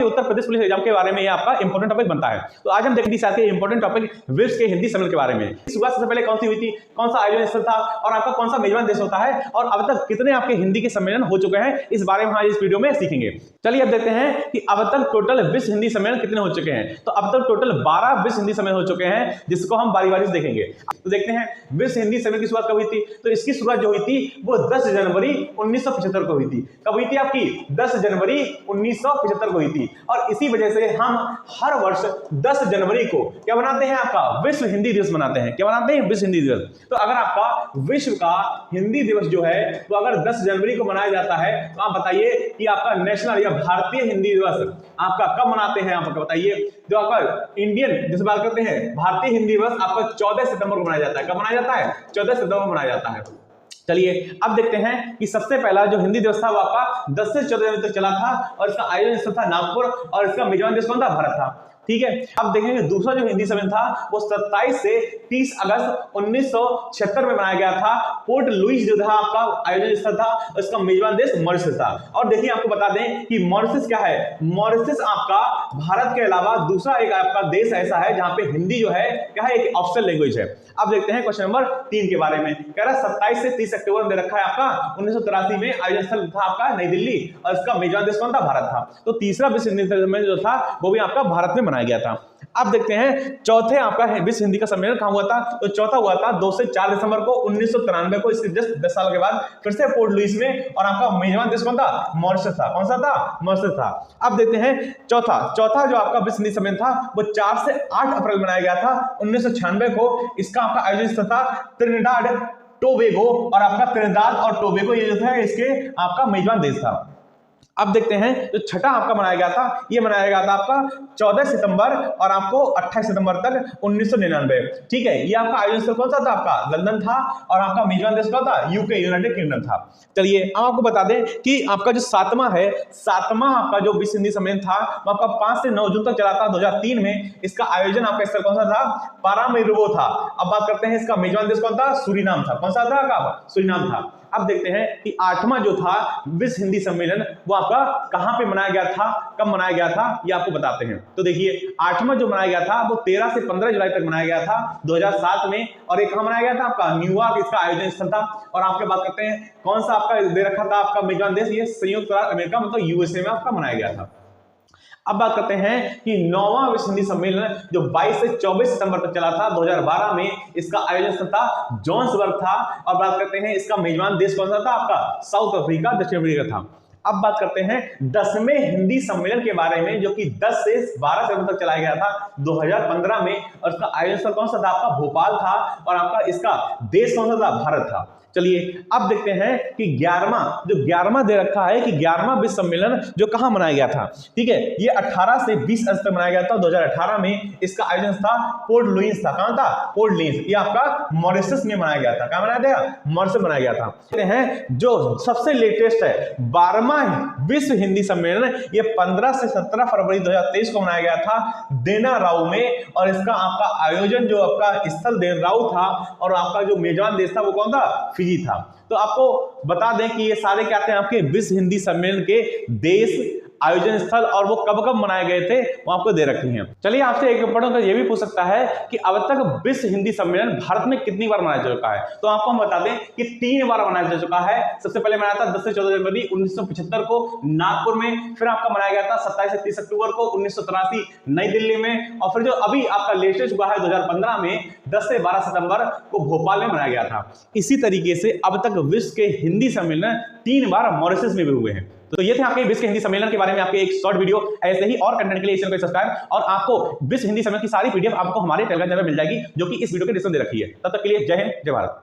Uttar Pradesh police exam के बारे में ये आपका इंपॉर्टेंट टॉपिक बनता है। तो आज हम देखेंगे साथ के इंपॉर्टेंट टॉपिक विश्व के हिंदी सम्मेलन के बारे में। शुरुआत सबसे पहले कौन सी हुई थी, कौन सा आयोजन स्थल था और आपका कौन सा मेजबान देश होता है और अब तक कितने आपके हिंदी के सम्मेलन हो चुके हैं, इस बारे में हम इस वीडियो में सीखेंगे। चलिए अब देखते हैं कि अब तक टोटल विश्व हिंदी सम्मेलन कितने हो चुके हैं। तो अब तक टोटल 12 विश्व हिंदी सम्मेलन हो चुके हैं, जिसको हम बारी बारी से देखेंगे। तो देखते हैं विश्व हिंदी सम्मेलन की शुरुआत कब हुई थी। तो इसकी शुरुआत जो हुई थी वो 10 जनवरी 1975 को हुई थी। कब हुई थी आपकी? 10 जनवरी 1975 को हुई थी। और इसी वजह से हम हर वर्ष 10 जनवरी को क्या बनाते हैं, आपका विश्व हिंदी दिवस मनाते हैं। क्या बनाते हैं? विश्व हिंदी दिवस। तो अगर आपका विश्व का हिंदी दिवस जो है तो अगर 10 जनवरी को मनाया जाता है तो आप बताइए कि आपका नेशनल या भारतीय हिंदी दिवस आपका कब मनाते हैं, आप बताइए। जो आपका इंडियन जिस बात करते हैं भारतीय हिंदी दिवस आपका 14 सितंबर को मनाया जाता है। कब मनाया जाता है? 14 सितंबर को मनाया जाता है। चलिए अब देखते हैं कि सबसे पहला जो हिंदी दिवस था वो आपका 10 से 14 जनवरी तक चला था और इसका आयोजन स्थल था नागपुर और इसका मेजबान देश कौन था? भारत था। ठीक है, अब देखेंगे दूसरा जो हिंदी सम्मेलन था वो 27 से 30 अगस्त 1976 में बनाया गया था। पोर्ट लुइस जो था आपका आयोजन स्थल था, इसका मेजबान देश मॉरिशस था। और देखिए आपको बता दें कि मॉरिशस क्या है, मॉरिशस आपका भारत के अलावा दूसरा एक आपका देश ऐसा है जहां पे हिंदी जो है क्या है, एक ऑफिशियल लैंग्वेज है। अब देखते हैं क्वेश्चन नंबर 3 के बारे में। कह रहा है 27 से 30 अक्टूबर में रखा है आपका 1983 में आयोजन स्थल था आपका नई दिल्ली और इसका मेजबान देश कौन था? भारत था। तो तीसरा विश्व हिंदी सम्मेलन जो था वो भी आपका भारत में मनाया गया था। अब देखते हैं चौथे आपका विश्व हिंदी का सम्मेलन कहां हुआ था। तो चौथा हुआ था 2 से 4 दिसंबर को 1993 को, इसके जस्ट 10 साल के बाद फिर से पोर्ट लुइस में। और आपका मेजबान देश कौन था? मॉरिशस था। कौन सा था? मॉरिशस था। अब देखते हैं चौथा जो आपका विश्व हिंदी सम्मेलन था वो 4 से 8 अप्रैल मनाया गया था 1996 को। इसका आपका आयोजन स्थल था त्रिनिदाद टोबैगो और आपका त्रिनिदाद और टोबैगो ये जो है इसके आपका मेजबान देश था। अब देखते हैं जो छठा आपका मनाया गया था, ये मनाया गया था आपका 14 सितंबर और आपको 28 सितंबर तक 1999। ठीक है, ये आपका आयोजन स्थल कौन सा था? आपका लंदन था और आपका मेजबान देश कौन था? यूके, यूनाइटेड किंगडम था। चलिए अब आपको बता दें कि आपका जो सातवां आपका जो विश्व हिंदी सम्मेलन था वो आपका 5 से 9 जून तक चला था 2003 में। इसका आयोजन आपका स्थल कौन सा था? पारामीरिबो था। अब बात करते हैं इसका मेजबान देश कौन था? सूरीनाम था। कौन सा था आपका? सूरीनाम था। अब देखते हैं कि 8वां जो था विश्व हिंदी सम्मेलन वो आपका कहां पे मनाया गया था, कब मनाया गया था, ये आपको बताते हैं। तो देखिए 8वां जो मनाया गया था वो 13 से 15 जुलाई तक मनाया गया था 2007 में। और एक कहां मनाया गया था? आपका न्यूयॉर्क इसका आयोजन स्थल था। और आपके बात करते हैं कौन सा आपका दे रखा था आपका मेजबान देश? ये संयुक्त राज्य अमेरिका मतलब यूएसए में आपका मनाया गया था। अब बात करते हैं कि 9वां विश्व हिंदी सम्मेलन जो 22 से 24 सितंबर तक चला था 2012 में, इसका आयोजन स्थल था जोहान्सबर्ग था। और बात करते हैं इसका मेजबान देश कौन सा था? आपका साउथ अफ्रीका, दक्षिण अफ्रीका था। अब बात करते हैं 10वें हिंदी सम्मेलन के बारे में जो कि 10 से 12 सितंबर तक चलाया गया था 2015 में। और इसका आयोजन स्थल कौन सा था? आपका भोपाल था। और आपका इसका देश कौन सा था? भारत था। चलिए अब देखते हैं कि 11वां दे रखा है कि 11वां विश्व सम्मेलन जो कहां मनाया गया था। ठीक है, ये 18 से 20 अगस्त तक मनाया गया था 2018 में। इसका आयोजन था पोर्ट लुइस था। कहां था? Port Louis. ये आपका मॉरिशस में मनाया गया था। कहां मनाया गया? मॉरिशस मनाया गया था। देखते हैं जो सबसे लेटेस्ट है 12वां विश्व हिंदी सम्मेलन, ये 15 से 17 फरवरी 2023 को मनाया गया था देनाराउ में। और इसका आपका आयोजन जो आपका स्थल देनाराउ था और आपका जो मेजबान देश था वो कौन था? फिजी था। तो आपको बता दें कि ये सारे क्या थे आपके विश्व हिंदी सम्मेलन के देश, आयोजन स्थल और वो कब कब मनाए गए थे वो आपको दे रखी हैं। चलिए आपसे एक इंपॉर्टेंट ये भी पूछ सकता है कि अब तक विश्व हिंदी सम्मेलन भारत में कितनी बार मनाया जा चुका है। तो आपको हम बता दें कि 3 बार मनाया जा चुका है। सबसे पहले मनाया था 10 से 14 जनवरी 1975 को नागपुर में। फिर आपका मनाया गया था 27 से 30 अक्टूबर को 1983 नई दिल्ली में। और फिर जो अभी आपका लेटेस्ट हुआ है 2015 में 10 से 12 सितंबर को भोपाल में मनाया गया था। इसी तरीके से अब तक विश्व के हिंदी सम्मेलन 3 बार मॉरिशस में भी हुए हैं। तो ये थे आपके विश्व हिंदी सम्मेलन के बारे में आपके एक शॉर्ट वीडियो। ऐसे ही और कंटेंट के लिए चैनल को सब्सक्राइब और आपको विश्व हिंदी सम्मेलन की सारी पीडीएफ आपको हमारे टेलीग्राम चैनल में मिल जाएगी जो कि इस वीडियो के डिस्क्रिप्शन दे रखी है। तब तक के लिए जय हिंद, जय भारत।